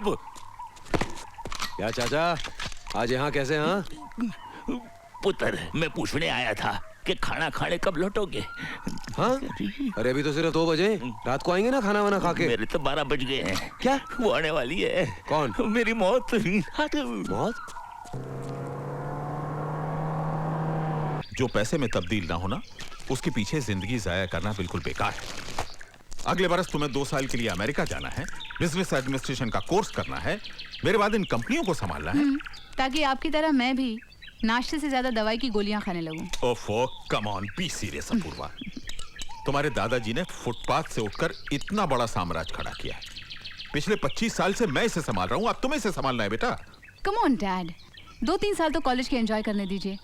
अब? क्या चाचा, आज यहाँ कैसे? हाँ पुत्र, मैं पूछने आया था कि खाना खाने कब लौटोगे? हाँ, अरे अभी तो सिर्फ 2 बजे, रात को आएंगे ना खाना वाना खा के। मेरे तो 12 बज गए हैं। क्या? वो आने वाली है। कौन? मेरी मौत। मौत? जो पैसे में तब्दील ना होना, उसके पीछे जिंदगी जाया करना बिल्कुल बेकार है। अगले बरस तुम्हें 2 साल के लिए अमेरिका जाना है, बिजनेस एडमिनिस्ट्रेशन का कोर्स करना है, मेरे बाद इन कंपनियों को संभालना है, ताकि आपकी तरह मैं भी नाश्ते से ज्यादा दवाई की गोलियां खाने लगूं। ओफो, come on, be serious Apoorva. तुम्हारे दादाजी ने फुटपाथ से उठकर इतना बड़ा साम्राज्य खड़ा किया है। पिछले 25 साल से मैं इसे संभाल रहा हूं, अब तुम्हें इसे संभालना है बेटा। कम ऑन डैड, 2-3 साल तो कॉलेज के एंजॉय करने दीजिए,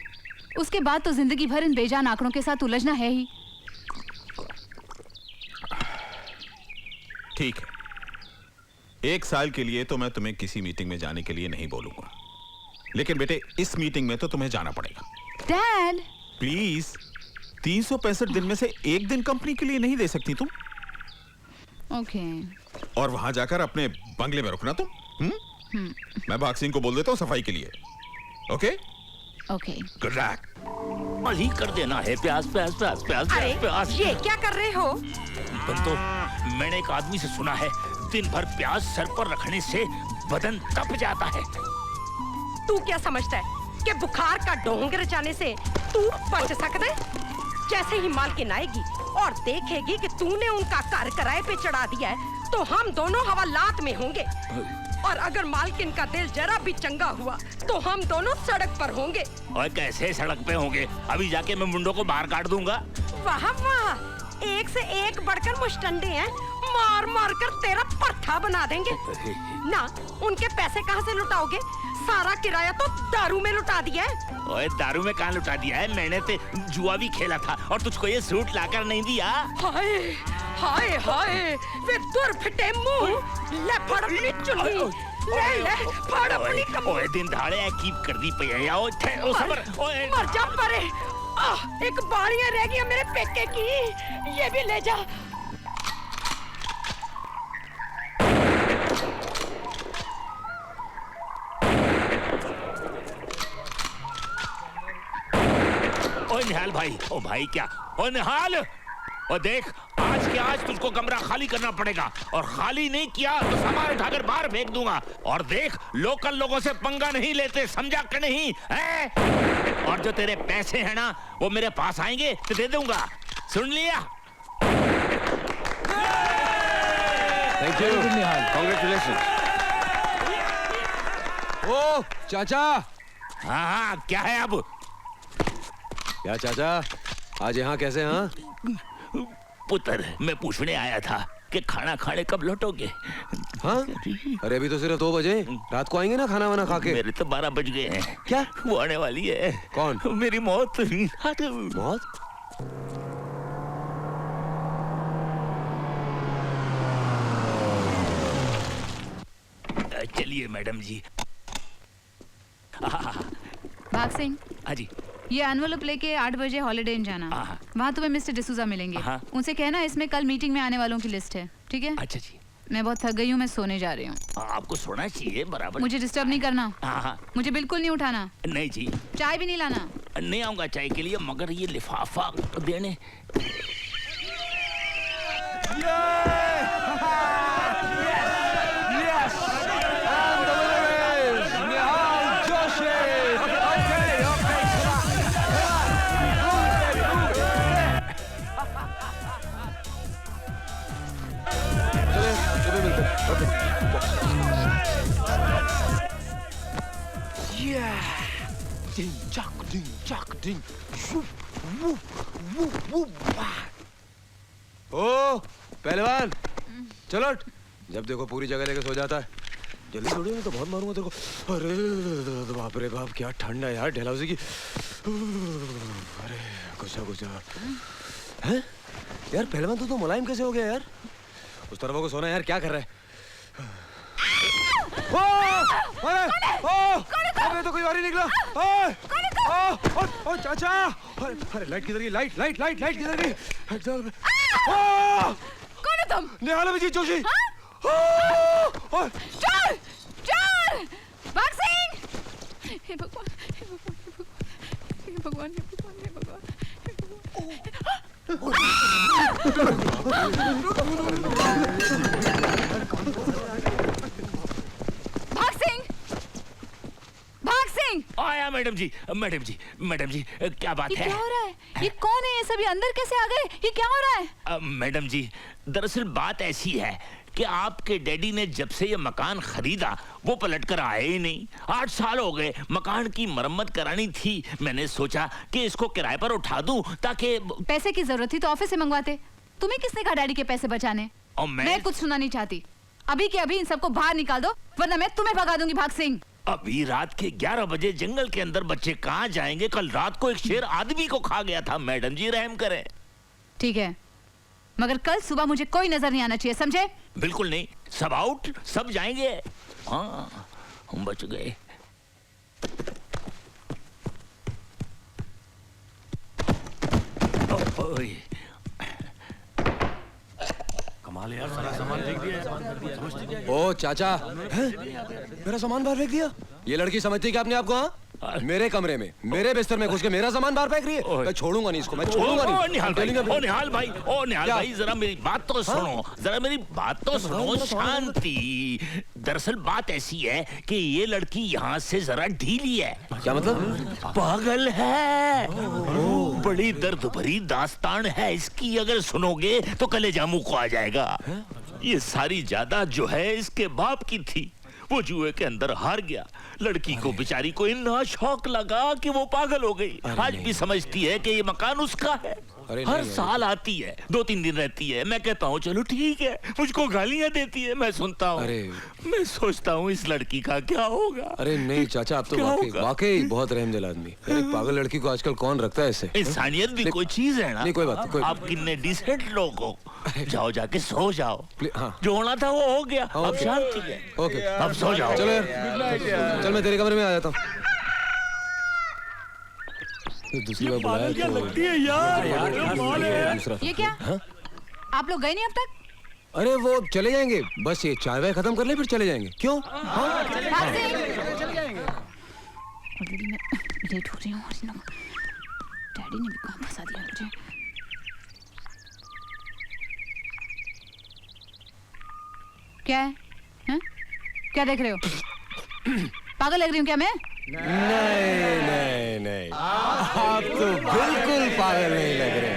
उसके बाद तो जिंदगी भर इन बेजान आंकड़ों के साथ उलझना है ही। ठीक है, 1 साल के लिए तो मैं तुम्हें किसी मीटिंग में जाने के लिए नहीं बोलूंगा, लेकिन बेटे इस मीटिंग में तो तुम्हें जाना पड़ेगा। डैड प्लीज, 365 दिन में से 1 दिन कंपनी के लिए नहीं दे सकती तुम? ओके। और वहां जाकर अपने बंगले में रुकना तुम। मैं भाग सिंह को बोल देता हूँ सफाई के लिए। Okay okay. Good luck. अभी कर देना है। प्याज प्याज प्याज प्याज अरे प्याज। ये क्या कर रहे हो? बंतो, मैंने एक आदमी से सुना है दिन भर प्याज सर पर रखने से बदन तप जाता है। तू क्या समझता है कि बुखार का ढोंग रचाने से तू बच सकता है? जैसे ही मालकिन आएगी और देखेगी कि तूने उनका घर किराए पे चढ़ा दिया है, तो हम दोनों हवालात में होंगे। और अगर मालकिन का दिल जरा भी चंगा हुआ तो हम दोनों सड़क पर होंगे। और कैसे सड़क पे होंगे? अभी जाके मैं मुंडों को बाहर काट दूंगा। वाह वाह, एक से एक बढ़कर मुश्तंडे हैं, मार मार कर तेरा पर्था बना देंगे ना। उनके पैसे कहाँ से लुटाओगे? सारा किराया तो दारू में लुटा दिया है। ओए, दारू में कहाँ लुटा दिया है? मैंने तो जुआ भी खेला था और तुझको ये सूट लाकर नहीं दिया। हाय हाय हाय, वे दूर फिटे मुंह, ले फड़ अपनी चुन्नी, ले फड़ अपनी कमर। ओए, दिन दहाड़े कीप कर दी पई है। ओ सबर, ओए मर जा परे। एक बाड़ियां रह गई मेरे पेके की, ये भी ले जा। ओए निहाल भाई, ओ भाई क्या, ओ निहाल, ओ देख, आज के आज तुझको कमरा खाली करना पड़ेगा और खाली नहीं किया तो सामान उठाकर बाहर फेंक दूंगा। और देख, लोकल लोगों से पंगा नहीं लेते, समझा कि नहीं है? और जो तेरे पैसे हैं ना, वो मेरे पास आएंगे तो दे दूंगा, सुन लिया? Thank you Nihal, congratulation. ओ चाचा। हाँ हाँ, क्या है अब? क्या चाचा, आज यहाँ कैसे? हाँ पुत्र, मैं पूछने आया था कि खाना खाने कब लौटोगे? हाँ, अरे अभी तो सिर्फ 2 बजे, रात को आएंगे ना खाना वाना खा के। मेरे तो 12 बज गए हैं। क्या? वो आने वाली है। कौन? मेरी मौत। मौत? चलिए मैडम जी। भाग सिंह, हाँ जी। ये एनवलप लेके 8 बजे हॉलिडे इन जाना। वहाँ तुम्हें मिस्टर डिसूजा मिलेंगे। उनसे कहना इसमें कल मीटिंग में आने वालों की लिस्ट है, ठीक है? अच्छा जी। मैं बहुत थक गई हूँ, मैं सोने जा रही हूँ। आपको सोना चाहिए बराबर। मुझे डिस्टर्ब नहीं करना। हाँ, मुझे बिल्कुल नहीं उठाना। नहीं जी। चाय भी नहीं लाना। नहीं आऊंगा चाय के लिए, मगर ये लिफाफा देने। डिंग चक डिंग चक डिंग। ओ पहलवान, चलो। जब देखो पूरी जगह लेके सो जाता है। जल्दी छोड़िए, मैं तो बहुत मारूंगा तेरे को। अरे बाप रे बाप, क्या ठंड है यार डलहौजी की। अरे गुस्सा गुस्सा है यार। पहलवान तू तो मुलायम कैसे हो गया यार? उस तरफ को सोना यार, क्या कर रहा है? अरे तो कोई और ही निकला। ओ चाचा, अरे लाइट किधर गई? लाइट लाइट लाइट लाइट किधर गई? कौन है तुम? निहाल अभिजीत जोशी। चल मैडम जी, मैडम जी, मैडम जी, क्या बात ये है? क्या हो रहा है? ये कौन है? ये सभी अंदर कैसे आ गए? ये क्या हो रहा है? मैडम जी, दरअसल बात ऐसी है कि आपके डैडी ने जब से ये मकान खरीदा वो पलट कर आए ही नहीं। 8 साल हो गए, मकान की मरम्मत करानी थी। मैंने सोचा कि इसको किराए पर उठा दूं ताकि पैसे की जरूरत थी तो ऑफिस से मंगवाते। तुम्हें किसने कहा डैडी के पैसे बचाने? और मैं कुछ सुना नहीं चाहती। अभी के अभी इन सबको बाहर निकाल दो, वरना मैं तुम्हें भगा दूंगी भाग सिंह। अभी रात के 11 बजे जंगल के अंदर बच्चे कहाँ जाएंगे? कल रात को एक शेर आदमी को खा गया था। मैडम जी रहम करें। ठीक है, मगर कल सुबह मुझे कोई नजर नहीं आना चाहिए, समझे? बिल्कुल नहीं, सब आउट, सब जाएंगे। हाँ, हम बच गए। ओए, कमाल यार, सारा सामान फेंक दिया। ओ चाचा, मेरा सामान बाहर फेंक दिया? ये लड़की समझती है कि आपने आपको मेरे कमरे में मेरे बिस्तर में घुस के मेरा सामान बाहर फेंक रही है। मैं छोड़ूंगा नहीं इसको, मैं छोड़ूंगा नहीं। निहाल भाई, ओ निहाल भाई, जरा मेरी बात तो सुनो, जरा मेरी बात तो सुनो। शांति। दरअसल बात ऐसी है कि ये लड़की यहाँ से जरा ढीली है। क्या मतलब? पागल है। बड़ी दर्द भरी दास्तान है इसकी, अगर सुनोगे तो कलेजा मुंह को आ जाएगा। ये सारी जायदाद जो है इसके बाप की थी, वो जुए के अंदर हार गया। लड़की को बेचारी को इतना शौक लगा कि वो पागल हो गई। आज भी समझती है कि ये मकान उसका है। हर साल आती है, 2-3 दिन रहती है। मैं कहता हूँ चलो ठीक है, मुझको गालियाँ देती है, मैं सुनता हूँ। मैं सोचता हूँ इस लड़की का क्या होगा। अरे नहीं चाचा, आप तो वाकई बहुत रहमदिल आदमी। एक पागल लड़की को आजकल कौन रखता है ऐसे? इंसानियत भी कोई चीज है ना। नहीं कोई बात नहीं। आप कितने डिसेंट लोग हो। जाओ जाके सो जाओ। जो होना था वो हो गया, अब शांति है। ओके, अब सो जाओ। चलो यार, चल मैं तेरे कमरे में आ जाता हूँ। दूसरी बार बुलाया तो लगती है यार। दूसरा ये क्या? आप लोग गए नहीं अब तक? अरे वो चले जाएंगे, बस ये चाय वाय खत्म कर ले फिर चले जाएंगे। क्यों? ऑलरेडी मैं लेट हो रही हूँ और डैडी ने भी काम फंसा दिया मुझे। क्या है? हैं? क्या देख रहे हो? पागल लग रही हूँ क्या मैं? नहीं नहीं नहीं, आप तो बिल्कुल पागल नहीं लग रहे।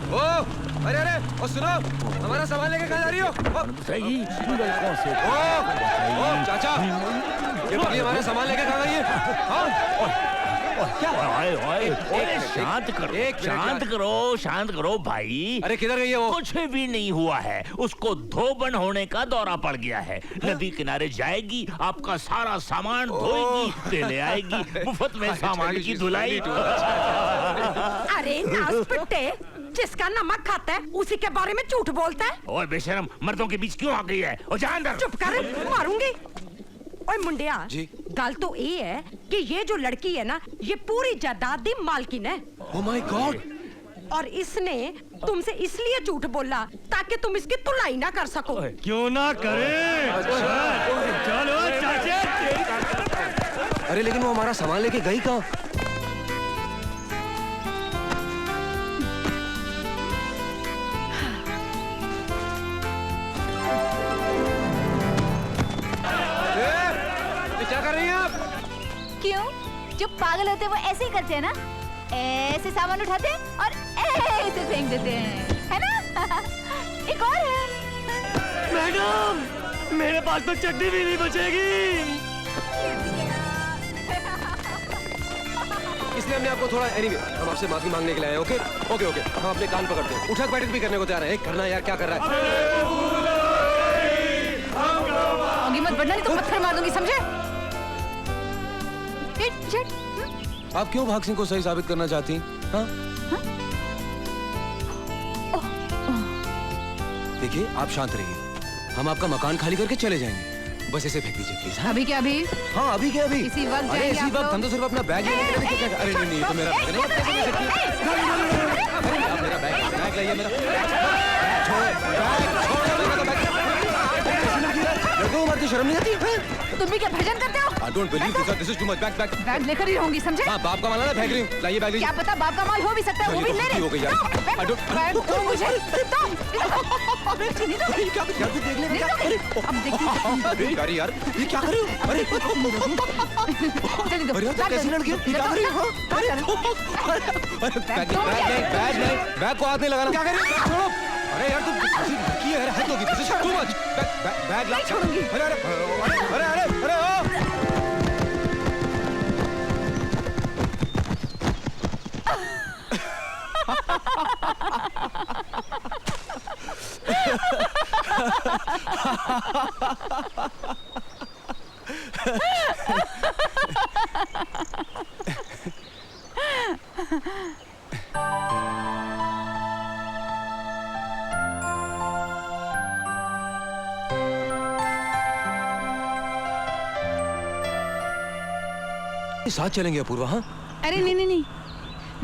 ओ, अरे अरे, ओ सुनो, हमारा सामान लेके कहाँ जा रही हो? सही। ओ चाचा, ये बकरी हमारा सामान लेके कहाँ गई है? शांत करो भाई। अरे किधर गई है वो? कुछ भी नहीं हुआ है, उसको धोबन होने का दौरा पड़ गया है। नदी किनारे जाएगी, आपका सारा सामान धोएगी, ते ले आएगी, मुफ्त में सामान की धुलाई। अरे नास पिट्टे, जिसका नमक खाता है उसी के बारे में झूठ बोलता है। ओए बेशरम, मर्दों के बीच क्यों आ गई है? ओ जा अंदर। चुप कर, मारूंगी। ओए मुंडिया जी? गल तो ये है कि ये जो लड़की है ना, ये पूरी जायदाद दी मालकिन है। Oh my God. और इसने तुमसे इसलिए झूठ बोला ताकि तुम इसकी तुलाई ना कर सको। क्यों ना करें? चलो चाचा। अरे लेकिन वो हमारा सामान लेके गई कहाँ? क्या कर रही हैं आप? क्यों? जो पागल होते हैं वो ऐसे ही करते हैं ना, ऐसे सामान उठाते हैं और ऐसे फेंक देते हैं, है ना? एक और है। मैडम, मेरे पास तो चड्डी भी नहीं बचेगी। इसलिए हमने आपको थोड़ा एनीवे, हम आपसे माफी मांगने के लिए आए। ओके ओके ओके, हम अपने कान पकड़ते हैं, उठक बैठक भी करने को तैयार है। करना यार, क्या कर रहा है? मत बढ़ना, नहीं तो पत्थर मार दूंगी, समझे? आप क्यों भाग सिंह को सही साबित करना चाहती हैं? हाँ? देखिए आप शांत रहिए, हम आपका मकान खाली करके चले जाएंगे। बस ऐसे फेंक दीजिए प्लीज। अभी क्या अभी? हाँ अभी क्या अभी? इसी वक्त अरे जाएंगे इसी आप वक्त, लोग? हम तो सिर्फ अपना बैग लेने के लिए। अरे नहीं नहीं, ये तो मेरा बैग नहीं, आप कैसे ले सकती हैं? आप मेरा बैग लाइए, मेरा बैग छोड़ो, बैग छोड़ो, मेरा बैग। लड़कों शर्म नहीं आती है? तुम भी क्या भजन करते हो? I don't believe this. This is too much. Back. Bag लेकर ही रहूंगी, समझे? हाँ, बाप का माल है ना, फेंक रही हूँ। लाइए बैग लीजिए। क्या पता बाप का माल हो भी सकता है, वो भी ले ये तो हो गई यार। I don't- बैग दो मुझे, दो। नहीं दो। क्या तू देख ले नहीं दोगे? अब देखती हूँ। अरे यार ये क्या कर रही हो? अरे जल्दी दो। अरे यार, तुम कैसी लड़की हो? क्या कर रही हो? अरे बैग को हाथ नहीं लगाना। क्या कर रही हो? छोड़ो। अरे यार तुम कैसी लड़की है? हद होगी। This is too much. Bag ला। नहीं छोड़ूंगी। अरे ओ। साथ चलेंगे अपूर्वा? हाँ अरे नहीं,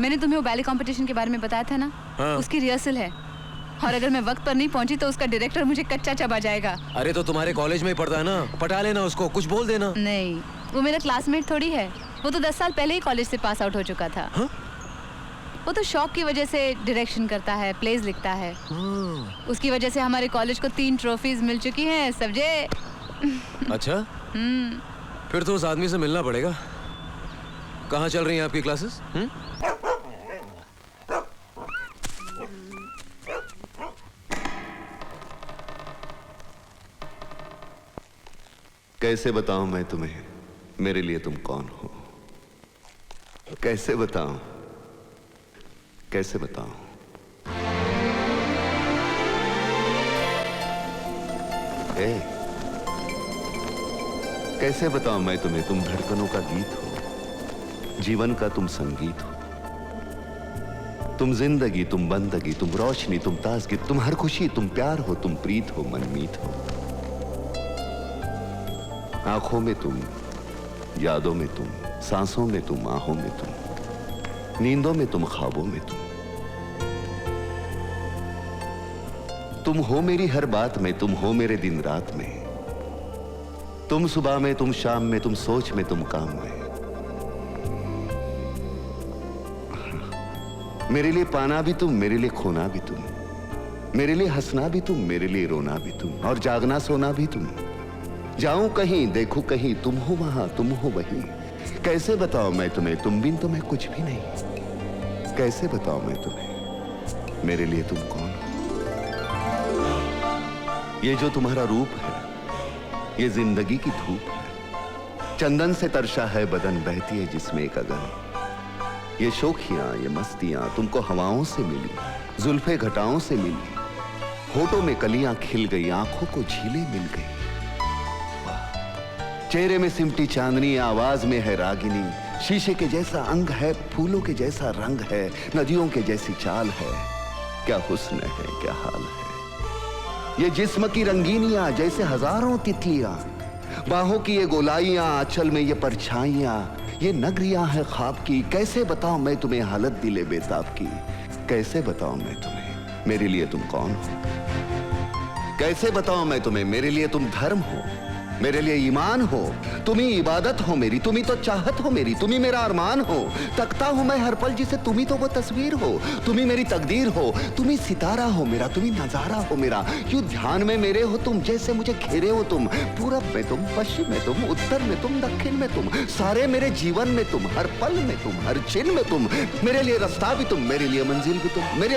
मैंने तुम्हें वो बैले कंपटीशन के बारे में बताया था ना, हाँ। उसकी रिहर्सल है, और अगर मैं वक्त पर नहीं पहुंची तो उसका डायरेक्टर मुझे कच्चा चबा जाएगा। अरे तो तुम्हारे कॉलेज में ही पढ़ता है ना, पटा लेना उसको, कुछ बोल देना। नहीं, वो मेरा क्लासमेट थोड़ी है, वो तो 10 साल पहले ही कॉलेज से पास आउट हो चुका था। हाँ? वो तो शौक की वजह से डायरेक्शन करता है, प्लेज लिखता है। उसकी वजह से हमारे कॉलेज को 3 ट्रॉफीज मिल चुकी हैं, समझे? अच्छा फिर तो उस आदमी से मिलना पड़ेगा। कहाँ चल रही हैं आपकी क्लासेस? कैसे बताऊं मैं तुम्हें मेरे लिए तुम कौन हो? कैसे बताऊं? कैसे बताऊं? कैसे बताऊं मैं तुम्हें? तुम धड़कनों का गीत हो, जीवन का तुम संगीत हो, तुम जिंदगी, तुम बंदगी, तुम रोशनी, तुम ताजगी, तुम हर खुशी, तुम प्यार हो, तुम प्रीत हो, मनमीत हो। आंखों में तुम, यादों में तुम, सांसों में तुम, आहों में तुम, नींदों में तुम, ख्वाबों में तुम हो मेरी हर बात में, तुम हो मेरे दिन रात में, तुम सुबह में, तुम शाम में, तुम सोच में, तुम काम में। मेरे लिए पाना भी तुम, मेरे लिए खोना भी तुम, मेरे लिए हंसना भी तुम, मेरे लिए रोना भी तुम, और जागना सोना भी तुम। जाऊं कहीं, देखूं कहीं, तुम हो वहां, तुम हो वहीं। कैसे बताऊं मैं तुम्हें? तुम बिन तो मैं कुछ भी नहीं। कैसे बताऊं मैं तुम्हें मेरे लिए तुम कौन हो? ये जो तुम्हारा रूप है, ये जिंदगी की धूप है, चंदन से तरशा है बदन, बहती है जिसमें एक अगन। ये शोखियां, ये मस्तियां तुमको हवाओं से मिली, जुल्फे घटाओं से मिली, होठों में कलियां खिल गई, आंखों को झीलें मिल गई। चेहरे में सिमटी चांदनी, आवाज में है रागिनी, शीशे के जैसा अंग है, फूलों के जैसा रंग है, नदियों के जैसी चाल है। क्या हुस्न है, क्या हाल है। ये जिस्म की रंगीनियां जैसे हजारों तितलियां, बाहों की ये गोलाइयां, आंचल में ये परछाइयां, ये नगरियां हैं ख्वाब की। कैसे बताऊं मैं तुम्हें हालत दिले बेताब की? कैसे बताऊं मैं तुम्हें मेरे लिए तुम कौन हो? कैसे बताऊं मैं तुम्हें मेरे लिए तुम धर्म हो, मेरे लिए ईमान हो, तुम ही इबादत हो मेरी, तुम ही तो चाहत हो मेरी, तुम ही मेरा अरमान हो। तकता हूं मैं हर पल जिसे, तुम ही तो वो तस्वीर हो, तुम ही मेरी तकदीर हो, तुम ही सितारा हो मेरा, तुम ही नजारा हो मेरा। यूं ध्यान में मेरे हो तुम, जैसे मुझे घेरे हो तुम। पूरब में तुम, पश्चिम में तुम, उत्तर में तुम, दक्षिण में तुम, सारे मेरे जीवन में तुम, हर पल में तुम, हर क्षण में तुम। मेरे लिए रास्ता भी तुम, मेरे लिए मंजिल भी तुम, मेरे